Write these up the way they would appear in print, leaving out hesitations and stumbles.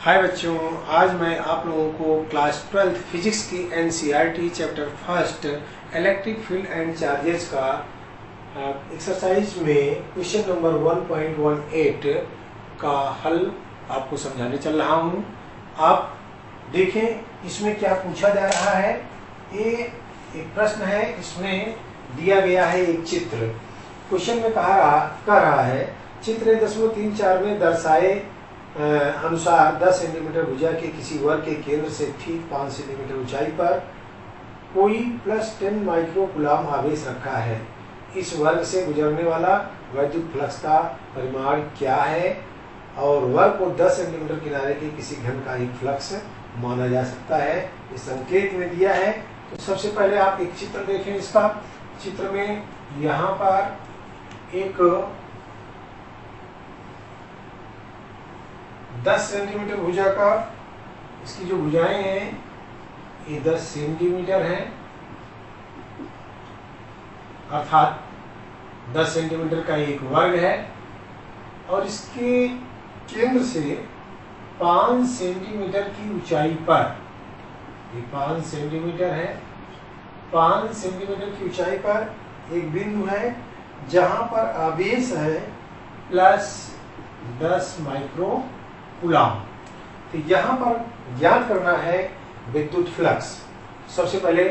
हाय बच्चों, आज मैं आप लोगों को क्लास 12 फिजिक्स की NCERT chapter first electric field and charges का एक्सरसाइज में क्वेश्चन नंबर 1.18 का हल आपको समझाने चल रहा हूं। आप देखें इसमें क्या पूछा जा रहा है। ये एक प्रश्न है, इसमें दिया गया है एक चित्र। क्वेश्चन में कह रहा है चित्र 10.34 में दर्शाए अनुसार 10 सेंटीमीटर भुजा के किसी वर्ग के केंद्र से ठीक 5 सेंटीमीटर ऊंचाई पर कोई +10 माइक्रो कूलम आवेश रखा है। इस वर्ग से गुजरने वाला वैद्युत फ्लक्स का परिमाण क्या है और वर्ग को 10 सेंटीमीटर किनारे के किसी घन का एक फ्लक्स माना जा सकता है। इस संकेत में दिया है। तो सबसे पहले आप एक चित्र देखें। इसका चित्र में यहाँ पर एक 10 सेंटीमीटर भुजा का, इसकी जो भुजाएं हैं ये 10 सेंटीमीटर हैं, अर्थात 10 सेंटीमीटर का एक वर्ग है और इसके केंद्र से 5 सेंटीमीटर की ऊंचाई पर, ये 5 सेंटीमीटर है, 5 सेंटीमीटर की ऊंचाई पर एक बिंदु है जहां पर आवेश है +10 माइक्रो कूलम। तो यहाँ पर ज्ञात करना है विद्युत फ्लक्स। सबसे पहले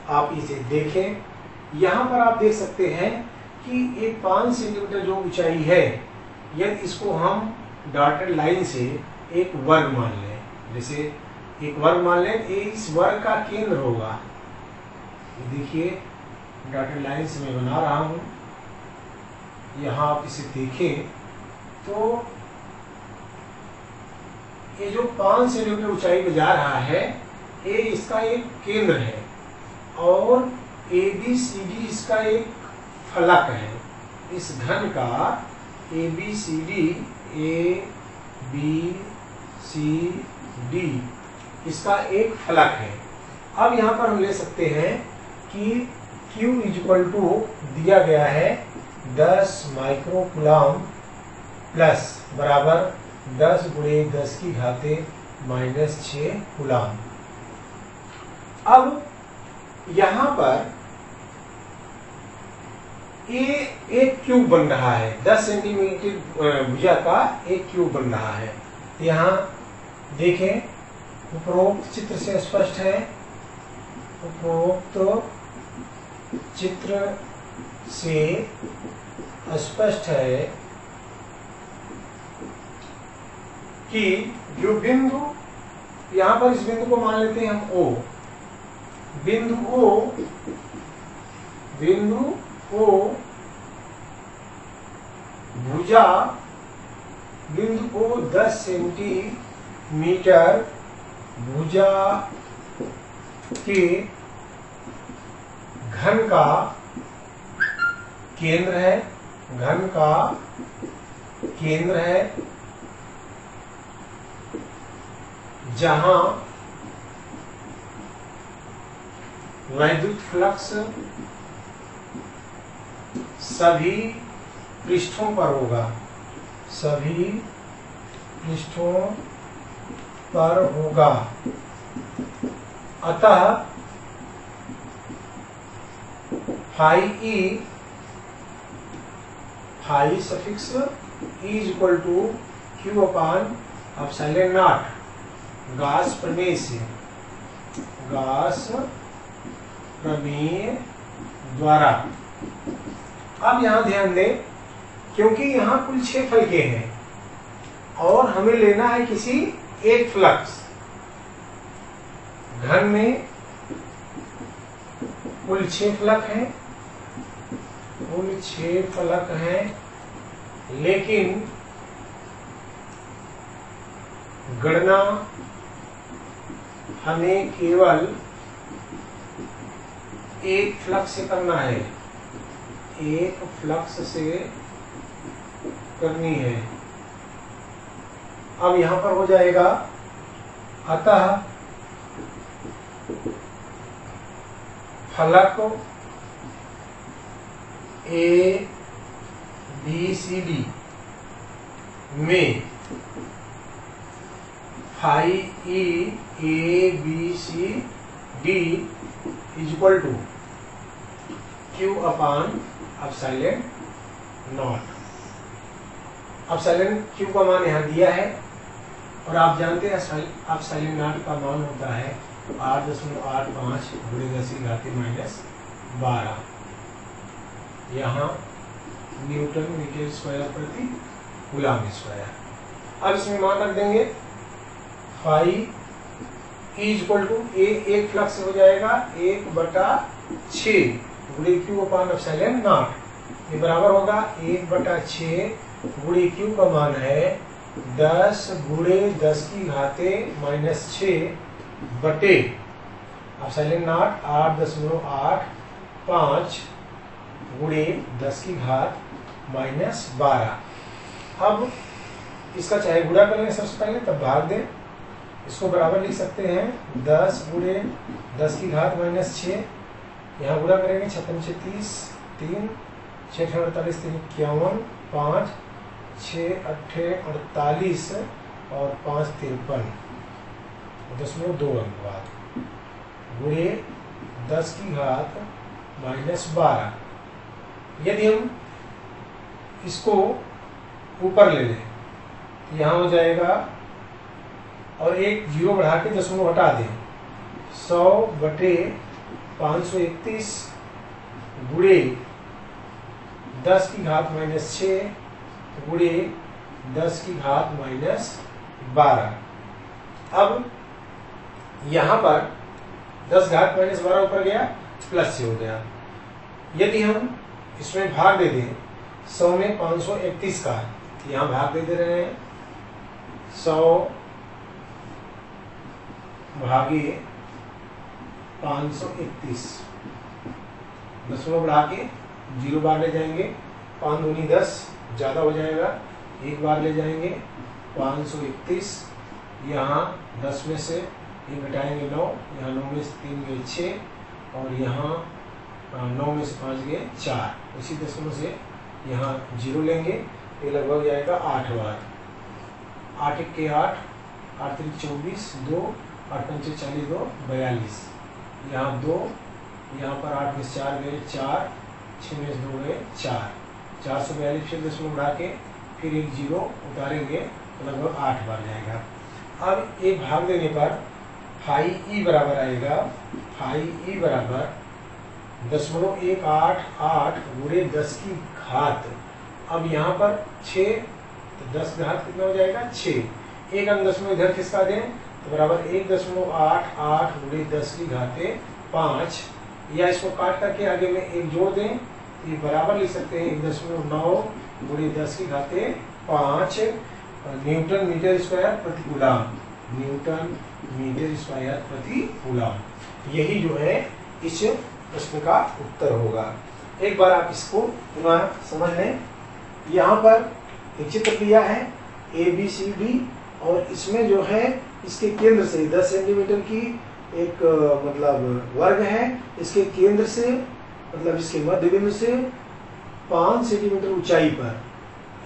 आप इसे देखें। यहाँ पर आप देख सकते हैं कि एक 5 सेंटीमीटर जो ऊंचाई है, यदि इसको हम डॉटेड लाइन से एक वर्ग मान लें, जैसे एक वर्ग मान लें, ये इस वर्ग का केंद्र होगा। देखिए डॉटेड लाइन से मैं बना रहा हूँ। यहाँ आप इसे देखें तो ये जो 5 सेंटीमीटर ऊंचाई पे जा रहा है, ये इसका एक केंद्र है और ABCD इसका एक फलक है। इस घन का ABCD इसका एक फलक है। अब यहाँ पर हम ले सकते हैं कि Q दिया गया है 10 माइक्रो कूलम प्लस बराबर 10 × 10⁻⁻⁶ कूलम। अब यहाँ पर ये एक क्यूब बन रहा है, 10 सेंटीमीटर भुजा का एक क्यूब बन रहा है। यहाँ देखें, उपरोक्त चित्र से स्पष्ट है, उपरोक्त चित्र से स्पष्ट है कि जो बिंदु, यहाँ पर इस बिंदु को मान लेते हैं हम O, बिंदु O भुजा, बिंदु O 10 सेंटीमीटर भुजा के घन का केंद्र है, घन का केंद्र है, जहां वैद्युत फ्लक्स सभी पृष्ठों पर होगा, सभी पृष्ठों पर होगा। अतः phi suffix E Q/ε0 Gauss प्रमेय से, गॉस प्रमेय द्वारा। अब यहां ध्यान दें, क्योंकि यहां कुल 6 फलके हैं और हमें लेना है किसी एक फ्लक्स। घन में कुल 6 फलक हैं, कुल 6 फलक हैं, लेकिन गणना हमें केवल एक फ्लक्स से करना है, एक फ्लक्स से करनी है। अब यहां पर हो जाएगा, अतः फलक ABCD में phi E A B C D is equal to Q upon epsilon nought. Epsilon Q का मान यहाँ दिया है और आप जानते हैं एप्सिलॉन नॉट का मान होता है 8.85 गुणे 10⁻12। यहाँ न्यूटन मीटर स्क्वायर प्रति कूलम स्क्वायर। अब इसमें मान रख देंगे फाई इज इक्वल टू ए एक फ्लक्स हो जाएगा 1/6 गुणे क्यू अपान एप्सिलॉन नॉट। ये बराबर होगा 1/6 गुणे क्यू का मान है 10 गुणे 10⁻6 बटे एप्सिलॉन नॉट 8.85 गुणे 10⁻12। अब इसका चाहे गुणा कर लें सबसे पहले, तब भाग दें। इसको बराबर लिख सकते हैं 10 गुणे 10⁻6। यहाँ गुणा करेंगे 56 30 3 6 48 3 51 5 6 8 48 और 5 53 0.2 अंक बाद गुणे 10⁻12। यदि हम इसको ऊपर ले लें, यहाँ हो जाएगा और एक जीरो बढ़ा के दशमलव हटा दें 100/531 गुणे 10⁻6 गुणे 10⁻12। अब यहाँ पर 10⁻12 ऊपर गया, प्लस से हो गया। यदि हम इसमें भाग दे दें 100 में 531 का, यहाँ भाग दे रहे हैं 100 भागे 531, दशमलव बढ़ा के 0 बार ले जाएंगे, 5 दूनी 10 ज़्यादा हो जाएगा, 1 बार ले जाएंगे 531। यहाँ 10 में से 1 घटाएंगे 9, यहाँ 9 में से 3 गए 6 और यहाँ 9 में से 5 गए 4। इसी दशमलव से यहाँ 0 लेंगे, ये लगभग जाएगा 8 बार। 8 1 8, 8 3 24, 2 8 5 40, 2 42। यहाँ 2, यहाँ पर 8 में से 4 गए 4, 6 में से 2 गए 4, 442। फिर दशमलव बढ़ा के फिर एक 0 उतारेंगे तो लगभग 8 बार जाएगा। अब एक भाग देने पर फाई ई बराबर आएगा, फाई ई बराबर 0.188 गुणे 10⁻। अब यहाँ पर 6, तो 10 घात कितना हो जाएगा 6। एक अंक दशमलव इधर खिसका दें तो बराबर 1.88 गुणे 10⁻5, या इसको काट करके आगे में एक जोड़ दें तो ये बराबर लिख सकते हैं 1.9 गुणे 10⁻5 न्यूटन मीटर स्क्वायर प्रति कूलम। न्यूटन मीटर स्क्वायर प्रति कूलम, यही जो है इस प्रश्न का उत्तर होगा। एक बार आप इसको पुनः समझ लें। यहाँ पर एक चित्र दिया है ABCD और इसमें जो है इसके केंद्र से 10 सेंटीमीटर की एक मतलब वर्ग है, इसके केंद्र से मतलब इसके मध्य बिंदु से 5 सेंटीमीटर ऊंचाई पर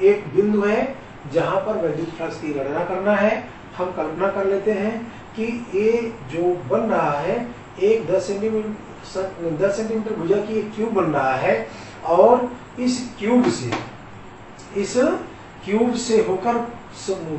एक बिंदु है जहां पर विद्युत फ्लक्स की गणना करना है। हम कल्पना कर लेते हैं कि ये जो बन रहा है एक 10 सेंटीमीटर भुजा की एक क्यूब बन रहा है और इस क्यूब से होकर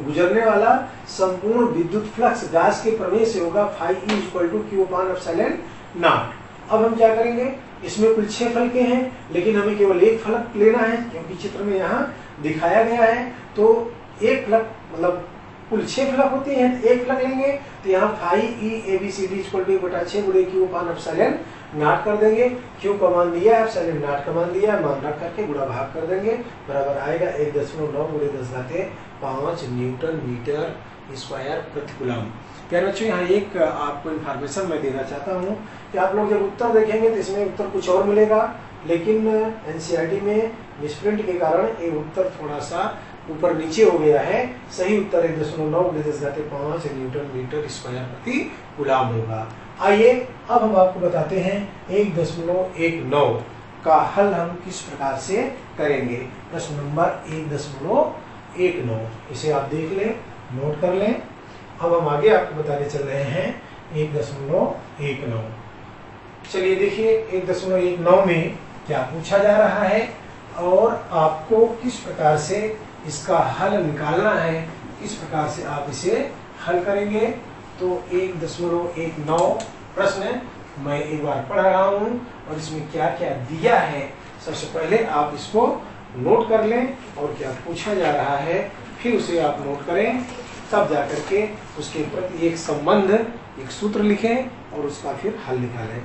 गुजरने वाला संपूर्ण विद्युत फ्लक्स गैस के प्रवेश से होगा phi E equal to Q upon epsilon nought. अब हम क्या करेंगे, इसमें कुल 6 फलके हैं लेकिन हमें केवल एक फलक लेना है क्योंकि चित्र में यहाँ दिखाया गया है। तो एक फलक मतलब कुल 6 फलक होते हैं, एक फलक लेंगे तो यहाँ phi E ABCD equal to 1/6 गुणे क्यू अपान एप्सिलॉन नॉट कर देंगे। क्यू का मान दिया है, एप्सिलॉन नॉट का मान दिया है, मान रख करके गुणा भाग कर देंगे, बराबर आएगा 1.9 गुणे 10⁻5 न्यूटन मीटर स्क्वायर प्रति कूलम। प्यारे बच्चों, यहाँ एक आपको इन्फॉर्मेशन मैं देना चाहता हूँ कि आप लोग जब उत्तर देखेंगे तो इसमें उत्तर कुछ और मिलेगा, लेकिन NCERT में मिसप्रिंट के कारण ये उत्तर थोड़ा सा ऊपर नीचे हो गया है। सही उत्तर 1.9 गुणे 10⁻5 न्यूटन मीटर स्क्वायर प्रति कूलम होगा। आइए अब हम आपको बताते हैं 1.19 का हल हम किस प्रकार से करेंगे। प्रश्न नंबर 1.19, इसे आप देख लें, नोट कर लें। अब हम आगे आपको बताने चल रहे हैं 1.19। चलिए देखिए 1.19 में क्या पूछा जा रहा है और आपको किस प्रकार से इसका हल निकालना है, किस प्रकार से आप इसे हल करेंगे। तो 1.19 प्रश्न मैं एक बार पढ़ रहा हूँ और इसमें क्या क्या दिया है सबसे पहले आप इसको नोट कर लें और क्या पूछा जा रहा है फिर उसे आप नोट करें, तब जाकर के उसके प्रति एक संबंध, एक सूत्र लिखें और उसका फिर हल निकालें।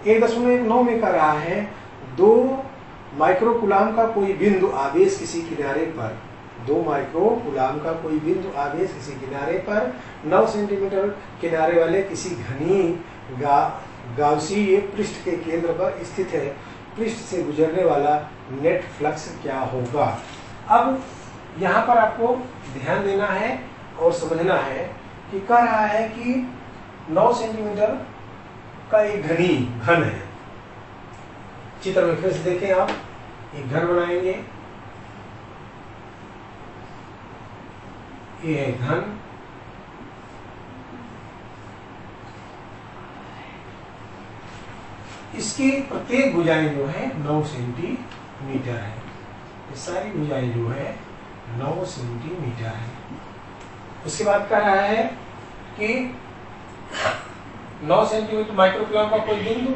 1.19 में कर रहा है 2 माइक्रोकूलाम का कोई बिंदु आवेश किसी किनारे पर, 2 माइक्रोकूलाम का कोई बिंदु आवेश किसी किनारे पर 9 सेंटीमीटर किनारे वाले किसी घनी गाउसीय पृष्ठ के केंद्र पर स्थित है। पृष्ठ से गुजरने वाला नेट फ्लक्स क्या होगा। अब यहाँ पर आपको ध्यान देना है और समझना है कि कह रहा है कि 9 सेंटीमीटर का एक घन है। चित्र में फिर से देखें आप, एक घन बनाएंगे, ये है घन, इसकी प्रत्येक भुजाएं जो है 9 सेंटीमीटर है। ये सारी भुजाएं जो है 9 सेंटीमीटर है। उसके बाद कह रहा है कि 9 सेंटीमीटर माइक्रोकूलम का कोई बिंदु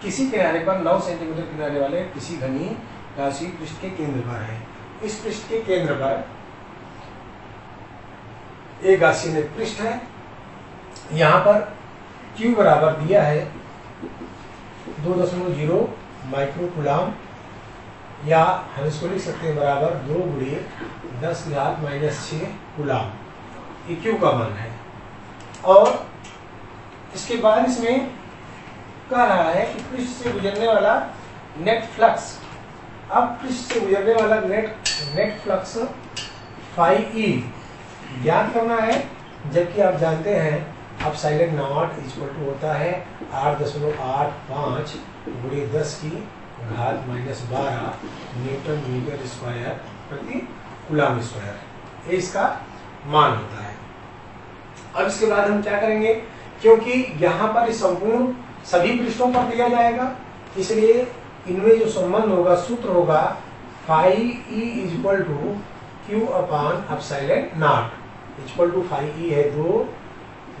किसी किनारे पर 9 सेंटीमीटर किनारे वाले किसी घनी गाउसीय पृष्ठ के केंद्र पर है। इस पृष्ठ के केंद्र पर एक गाउसीय पृष्ठ है। यहाँ पर Q बराबर दिया है 2.0 माइक्रोकूलम, या हम इसको लिख सकते हैं बराबर 2 × 10⁻⁻6 कूलम। ये Q का मान है। और इसके बाद इसमें कह रहा है कि पृष्ठ से गुजरने वाला नेट फ्लक्स। अब पृष्ठ से गुजरने वाला नेट फ्लक्स φE ज्ञात करना है, जबकि आप जानते हैं अपसाइलन नॉट इक्वल टू होता है 8.85 × 10⁻12 न्यूटन मीटर स्क्वायर प्रति कूलम स्क्वायर, ये इसका मान होता है। अब इसके बाद हम क्या करेंगे, क्योंकि यहाँ पर संपूर्ण सभी पृष्ठों पर दिया जाएगा, इसलिए इनमें जो संबंध होगा, सूत्र होगा φE equal to Q upon epsilon naught equal to φE है 2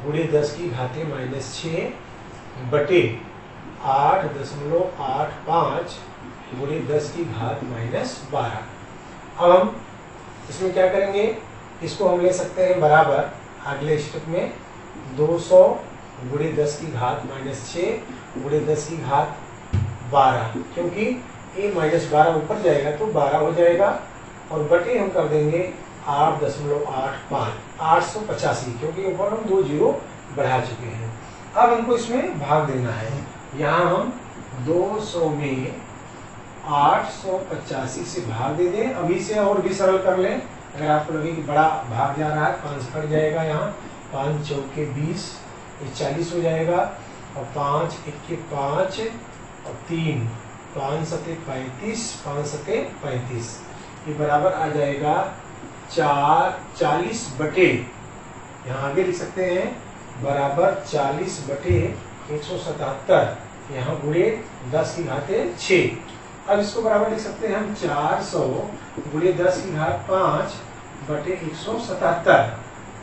× 10⁻⁻6 बटे 8.85 × 10⁻12। अब हम इसमें क्या करेंगे, इसको हम ले सकते हैं बराबर अगले स्टेप में 200 × 10⁻⁻6 × 10⁻12, क्योंकि a -12 ऊपर जाएगा तो 12 हो जाएगा और बटे हम कर देंगे 8.85 885, क्योंकि ऊपर हम 2 जीरो बढ़ा चुके हैं। अब हमको इसमें भाग देना है। यहाँ हम 200 में 885 से भाग दे दें। अभी से और भी सरल कर लें, अगर आपको लगे कि बड़ा भाग जा रहा है 5 कट जाएगा, यहाँ 5 चौके 20, ये 40 हो जाएगा और 5 1 5 और 3 5 7 35 5 7 35, ये बराबर आ जाएगा 40 बटे, यहाँ आगे लिख सकते हैं बराबर 40 बटे 177, यहाँ गुणे 10⁻6। अब इसको बराबर लिख सकते हैं हम 400 × 10⁵ बटे 177।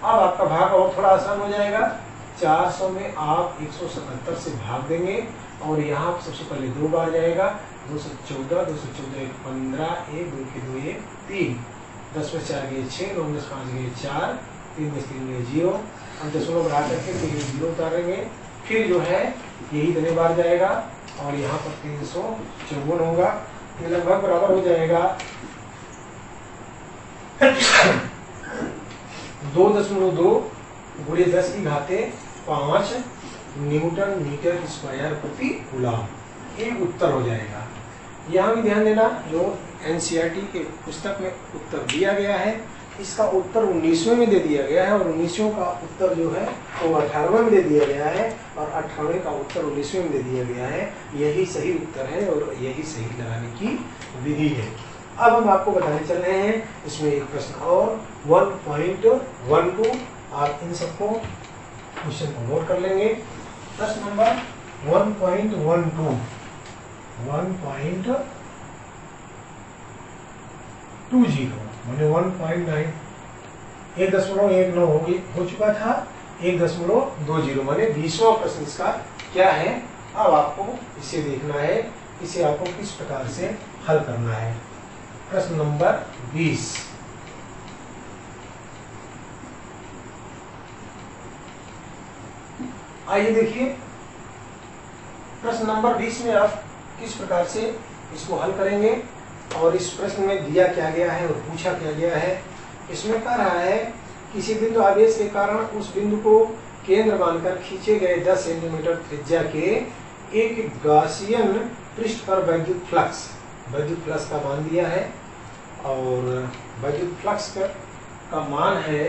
अब आपका भाग और थोड़ा आसान हो जाएगा। 400 में आप 177 से भाग देंगे और यहाँ सबसे पहले 2 बार जाएगा, 214 214 15 1 2 के 2 1 3, 10 में 4 गए 6, 9 में 5 गए 4, 3 में 3 गए 0। हम दशमलव बढ़ा करके फिर 0 उतारेंगे, फिर जो है यही इतने बार जाएगा और यहाँ पर 354 होगा। ये लगभग बराबर हो जाएगा 2.2 × 10⁵5 न्यूटन मीटर स्क्वायर प्रति कूलम, एक उत्तर हो जाएगा। यहाँ भी ध्यान देना, जो एनसीईआरटी के पुस्तक में उत्तर दिया गया है, इसका उत्तर 19वें में दे दिया गया है और 19वें का उत्तर जो है वो 18वें में दे दिया गया है और 18वें का उत्तर 19वें में दे दिया गया है। यही सही उत्तर है और यही सही लगाने की विधि है। अब हम आपको बताने चल रहे हैं इसमें एक प्रश्न और 1.12 आप इन सबको क्वेश्चन को नोट कर लेंगे। प्रश्न नंबर 1.12 मैंने 1.9 1.19 हो चुका था, 1.20 माने 20वां प्रश्न इसका क्या है। अब आपको इसे देखना है, इसे आपको किस प्रकार से हल करना है। प्रश्न नंबर 20, आइए देखिए प्रश्न नंबर 20 में आप किस प्रकार से इसको हल करेंगे और इस प्रश्न में दिया क्या गया है और पूछा क्या गया है। इसमें कह रहा है किसी बिंदु आवेश के कारण उस बिंदु को केंद्र मानकर खींचे गए 10 सेंटीमीटर त्रिज्या के एक गॉसियन पृष्ठ पर विद्युत फ्लक्स का मान दिया है और विद्युत फ्लक्स का मान है,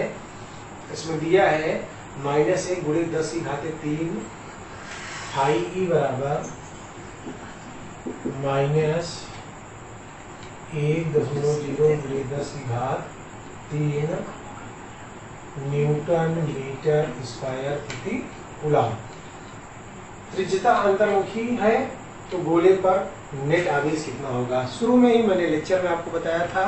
इसमें दिया है -1 × 10⁻³ फाई ई बराबर -1.0 × 10⁻³ न्यूटन मीटर स्क्वायर प्रति कूलम। त्रिज्यता अंतर्मुखी है तो गोले पर नेट आवेश कितना होगा। शुरू में ही मैंने लेक्चर में आपको बताया था,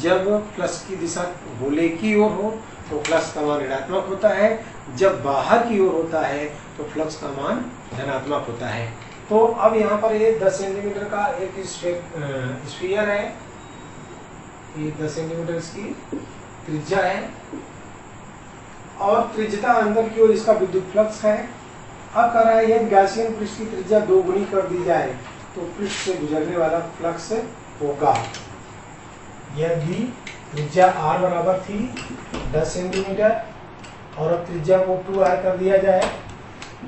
जब प्लस की दिशा गोले की ओर हो तो फ्लक्स का मान ऋणात्मक होता है, जब बाहर की ओर होता है तो फ्लक्स का मान धनात्मक होता है। तो अब यहाँ पर ये 10 सेंटीमीटर का एक स्फीयर है, ये 10 सेंटीमीटर इसकी त्रिज्या है और त्रिज्यता अंदर की ओर इसका विद्युत फ्लक्स है। अब कह रहा है यदि गॉसियन पृष्ठ की त्रिज्या 2 गुनी कर दी जाए तो पृष्ठ से गुजरने वाला फ्लक्स होगा। यदि त्रिज्या r बराबर थी 10 सेंटीमीटर और अब त्रिज्या को 2r कर दिया जाए,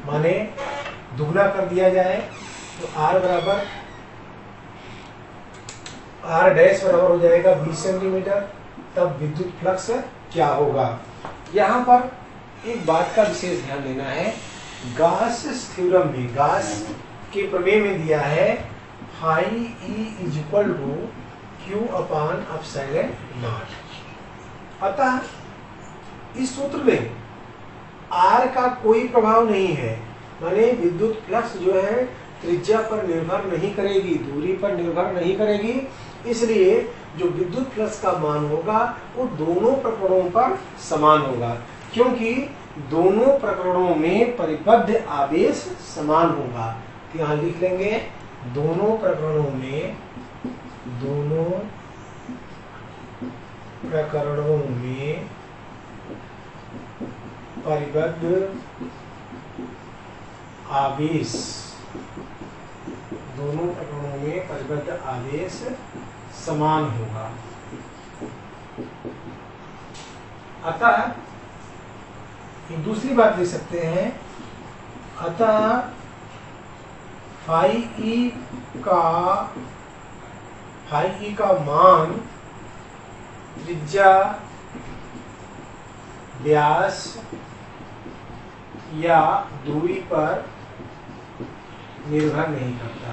माने दुगना कर दिया जाए, तो r बराबर r डैश बराबर हो जाएगा 20 सेंटीमीटर। तब विद्युत फ्लक्स क्या होगा। यहाँ पर एक बात का विशेष ध्यान देना है, गॉस थ्योरम में, गॉस के प्रमेय में दिया है phi E equal to Q upon epsilon naught. अतः इस सूत्र में R का कोई प्रभाव नहीं है, माने विद्युत फ्लक्स जो है त्रिज्या पर निर्भर नहीं करेगी, दूरी पर निर्भर नहीं करेगी। इसलिए जो विद्युत फ्लक्स का मान होगा वो दोनों प्रकरणों पर समान होगा, क्योंकि दोनों प्रकरणों में परिबद्ध आवेश समान होगा। तो यहाँ लिख लेंगे दोनों प्रकरणों में परिबद्ध आवेश, दोनों प्रकरणों में परिबद्ध आवेश समान होगा। अतः एक दूसरी बात लिख सकते हैं, अतः फाई ई का मान त्रिज्या, व्यास या दूरी पर निर्भर नहीं करता।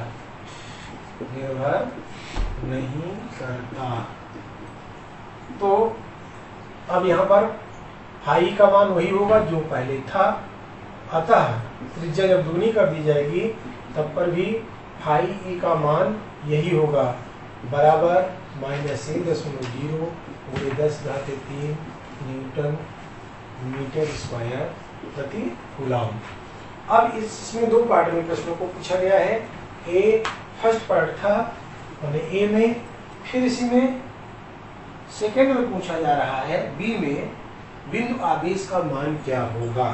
तो अब यहाँ पर फाई का मान वही होगा जो पहले था। अतः त्रिज्या जब दुगनी कर दी जाएगी तब पर भी फाई ई का मान यही होगा, बराबर -1.0 × 10⁻³ न्यूटन मीटर स्क्वायर प्रति कूलम। अब इसमें दो पार्ट में प्रश्नों को पूछा गया है। ए फर्स्ट पार्ट था मैंने ए में, फिर इसी में सेकेंड में पूछा जा रहा है बी में बिंदु आवेश का मान क्या होगा।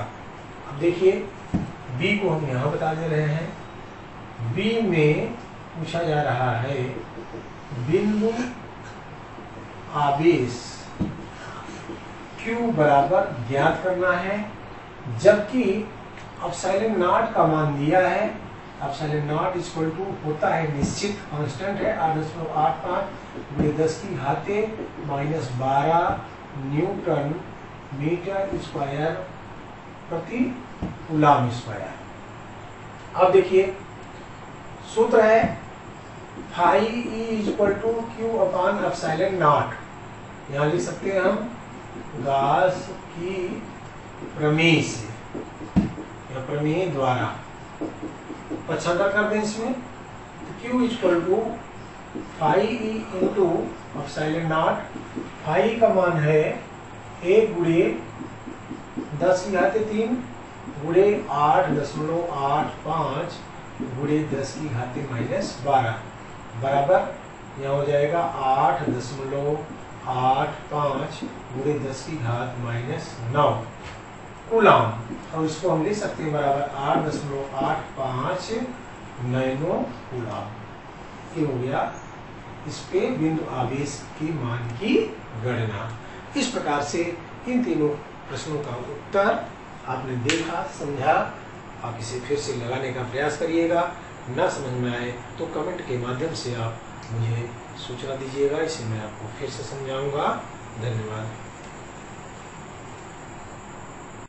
अब देखिए बी को हम यहाँ बता दे रहे हैं। बी में पूछा जा रहा है बिंदु आवेश Q बराबर ज्ञात करना है, जबकि एप्सिलॉन नॉट का मान दिया है। एप्सिलॉन नॉट इक्वल टू होता है निश्चित कांस्टेंट है 8.85 × 10⁻12 न्यूटन मीटर स्क्वायर प्रति कूलम स्क्वायर। अब देखिए सूत्र है phi E equal to Q upon epsilon naught. यहाँ लिख सकते हैं हम गॉस की प्रमेय से या प्रमेय द्वारा। पक्षांतर कर दें इसमें, तो Q equal to phi E into epsilon naught. Phi का मान है 1 गुणे 10⁻³ गुणे 8.85 गुणे 10⁻⁻12 बराबर यहाँ हो जाएगा 8.85 गुणे 10⁻⁻9 कूलम। और इसको हम लिख सकते हैं बराबर 8.85 नैनो कूलम। ये हो गया इस पे बिंदु आवेश के मान की गणना। इस प्रकार से इन तीनों प्रश्नों का उत्तर आपने देखा, समझा। आप इसे फिर से लगाने का प्रयास करिएगा। ना समझ में आए तो कमेंट के माध्यम से आप मुझे सूचना दीजिएगा, इसे मैं आपको फिर से समझाऊंगा। धन्यवाद।